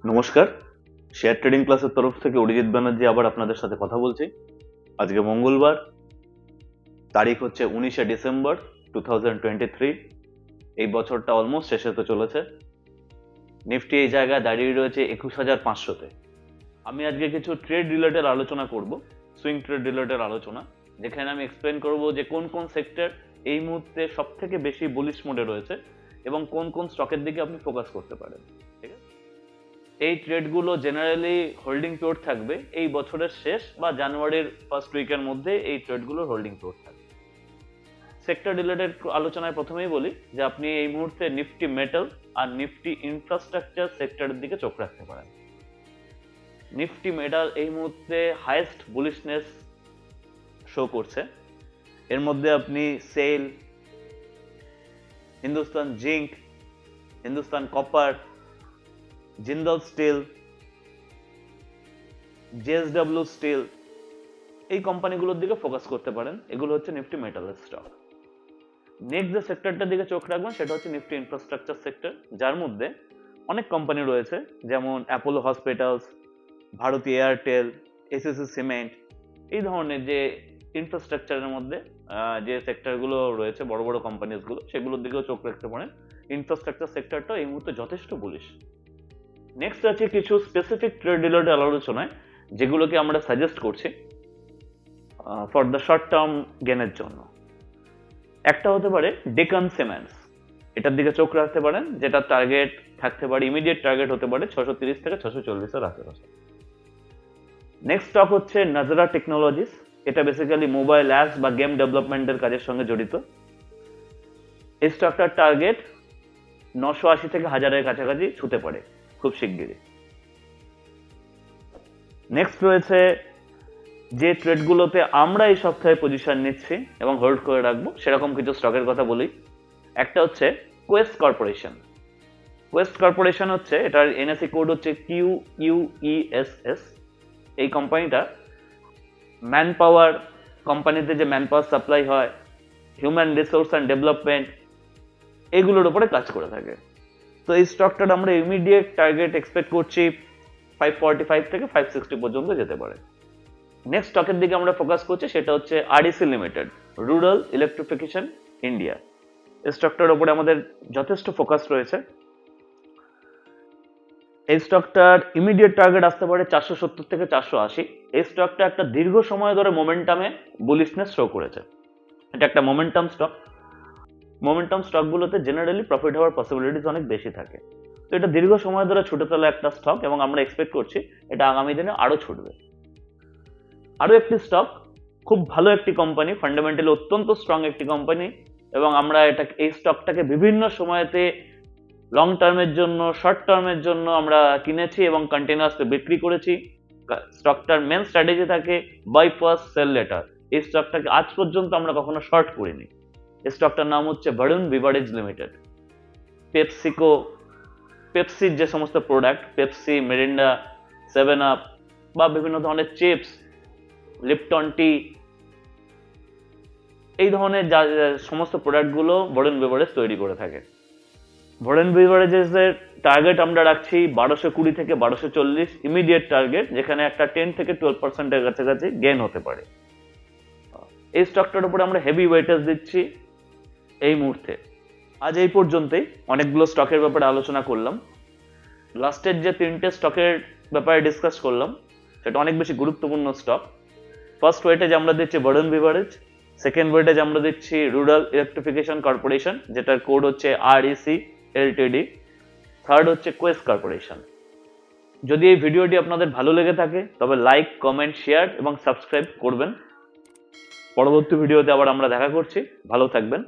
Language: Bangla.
নমস্কার, শেয়ার ট্রেডিং ক্লাসের তরফ থেকে অরিজিৎ ব্যানার্জি আবার আপনাদের সাথে কথা বলছি। আজকে মঙ্গলবার, তারিখ হচ্ছে 19শে ডিসেম্বর 2023। এই বছরটা অলমোস্ট শেষ হতে চলেছে। নিফটি এই জায়গায় দাঁড়িয়ে রয়েছে 21,500-তে। আমি আজকে কিছু ট্রেড রিলেটেড আলোচনা করব, সুইং ট্রেড রিলেটেড আলোচনা, যেখানে আমি এক্সপ্লেন করব যে কোন কোন সেক্টর এই মুহূর্তে সব থেকে বেশি বুলিশ মোডে রয়েছে এবং কোন কোন স্টকের দিকে আপনি ফোকাস করতে পারেন। ঠিক আছে, এই ট্রেডগুলো জেনারেলি হোল্ডিং পিরিয়ড থাকবে এই বছরের শেষ বা জানুয়ারির ফার্স্ট উইকের মধ্যে। এই ট্রেডগুলোর হোল্ডিং পিরিয়ড থাকবে। সেক্টর রিলেটেড আলোচনায় প্রথমেই বলি যে আপনি এই মুহূর্তে নিফটি মেটাল আর নিফটি ইনফ্রাস্ট্রাকচার সেক্টরের দিকে চোখ রাখতে পারেন। নিফটি মেটাল এই মুহূর্তে হাইয়েস্ট বুলিশনেস শো করছে। এর মধ্যে আপনি SAIL, Hindustan zinc, Hindustan copper, Jindal steel, JSW steel, এই কোম্পানিগুলোর দিকে ফোকাস করতে পারেন। এগুলো হচ্ছে নিফটি মেটালের স্টক। নেক্সট যে সেক্টরটার দিকে চোখ রাখবেন সেটা হচ্ছে নিফটি ইনফ্রাস্ট্রাকচার সেক্টর, যার মধ্যে অনেক কোম্পানি রয়েছে, যেমন Apollo hospitals, Bharti Airtel, SSC cement. এই ধরনের যে ইনফ্রাস্ট্রাকচারের মধ্যে যে সেক্টরগুলো রয়েছে, বড় বড় কোম্পানিজগুলো, সেগুলোর দিকেও চোখ রাখতে পারেন। ইনফ্রাস্ট্রাকচার সেক্টরটা এই মুহূর্তে যথেষ্ট বুলিশ। নেক্সট আছে কিছু স্পেসিফিক ট্রেড রিলেটেড আলোচনায়, যেগুলোকে আমরা সাজেস্ট করছি ফর দ্য শর্ট টার্ম গেনের জন্য। একটা হতে পারে ডেকান সিমেন্টস, এটার দিকে চোখ রাখতে পারেন, যেটা টার্গেট থাকতে পারে, ইমিডিয়েট টার্গেট হতে পারে 630 থেকে 640-এর আশেপাশে। নেক্সট স্টক হচ্ছে নাজরা টেকনোলজিস। এটা বেসিক্যালি মোবাইল অ্যাপস বা গেম ডেভেলপমেন্টের কাজের সঙ্গে জড়িত। এই স্টকটার টার্গেট 980 থেকে 1000-এর কাছাকাছি ছুতে পারে খুব শিগগিরই। নেক্সট রয়েছে যে ট্রেডগুলোতে আমরা এই সপ্তাহে পজিশন নিচ্ছি এবং হোল্ড করে রাখবো, সেরকম কিছু স্টকের কথা বলি। একটা হচ্ছে কোয়েস্ট কর্পোরেশন। কোয়েস্ট কর্পোরেশন হচ্ছে, এটার এনএসই কোড হচ্ছে QUESS। এই কোম্পানিটা ম্যান পাওয়ার, কোম্পানিতে যে ম্যান পাওয়ার সাপ্লাই হয়, হিউম্যান রিসোর্স অ্যান্ড ডেভেলপমেন্ট, এগুলোর উপরে কাজ করে থাকে। তো এই স্টকটার আমরা ইমিডিয়েট টার্গেট এক্সপেক্ট করছি 545 থেকে 560 পর্যন্ত যেতে পারে। নেক্সট স্টকের দিকে আমরা ফোকাস করছি, সেটা হচ্ছে REC limited, rural electrification India. এই স্টকটার উপরে আমাদের যথেষ্ট ফোকাস রয়েছে। এই স্টকটার ইমিডিয়েট টার্গেট আসতে পারে 470 থেকে 480। এই স্টকটা একটা দীর্ঘ সময় ধরে মোমেন্টামে বুলিশনেস শো করেছে। এটা একটা মোমেন্টাম স্টক। মোমেন্টাম স্টকগুলোতে জেনারেলি প্রফিট হওয়ার পসিবিলিটিস অনেক বেশি থাকে। তো এটা দীর্ঘ সময় ধরে ছুটে চলা একটা স্টক এবং আমরা এক্সপেক্ট করছি এটা আগামী দিনে আরো ছুটবে। আরো একটি স্টক, খুব ভালো একটি কোম্পানি, ফান্ডামেন্টালি অত্যন্ত স্ট্রং একটি কোম্পানি, এবং আমরা এই স্টকটাকে বিভিন্ন সময়তে লং টার্মের জন্য, শর্ট টার্মের জন্য আমরা কিনেছি এবং কন্টিনিউয়াসলি বিক্রি করেছি। স্টকটার মেন স্ট্র্যাটেজি থাকে বাই ফার্স্ট সেল লেটার। এই স্টকটাকে আজ পর্যন্ত আমরা কখনো শর্ট করিনি। এই স্টকটার নাম হচ্ছে বরুণ বিভারেজ লিমিটেড। পেপসির যে সমস্ত প্রোডাক্ট, পেপসি, মেরিন্ডা, 7 আপ বা বিভিন্ন ধরনের চিপস, লিপটন টি, এই ধরনের সমস্ত প্রোডাক্টগুলো বরুণ বিভারেজ তৈরি করে থাকে। বরুণ বিভারেজের টার্গেট আমরা রাখছি 1220 থেকে 1240 ইমিডিয়েট টার্গেট, যেখানে একটা 10 থেকে 12%-এর কাছাকাছি গেইন হতে পারে। এই স্টকটার উপরে আমরা হেভি ওয়েটেজ দিচ্ছি এই মুহূর্তে। আজ এই পর্যন্তই অনেকগুলো স্টকের ব্যাপারে আলোচনা করলাম। লাস্টের যে 3টে স্টকের ব্যাপারে ডিসকাস করলাম, সেটা অনেক বেশি গুরুত্বপূর্ণ স্টক। ফার্স্ট ওয়েটেজ আমরা দিচ্ছি বরুণ বিভারেজ, সেকেন্ড ওয়েটেজ আমরা দিচ্ছি রুরাল ইলেকট্রিফিকেশন কর্পোরেশন, যেটার কোড হচ্ছে REC LTD, থার্ড হচ্ছে কোয়েস্ট কর্পোরেশন। যদি এই ভিডিওটি আপনাদের ভালো লেগে থাকে তবে লাইক, কমেন্ট, শেয়ার এবং সাবস্ক্রাইব করবেন। পরবর্তী ভিডিওতে আবার আমরা দেখা করছি। ভালো থাকবেন।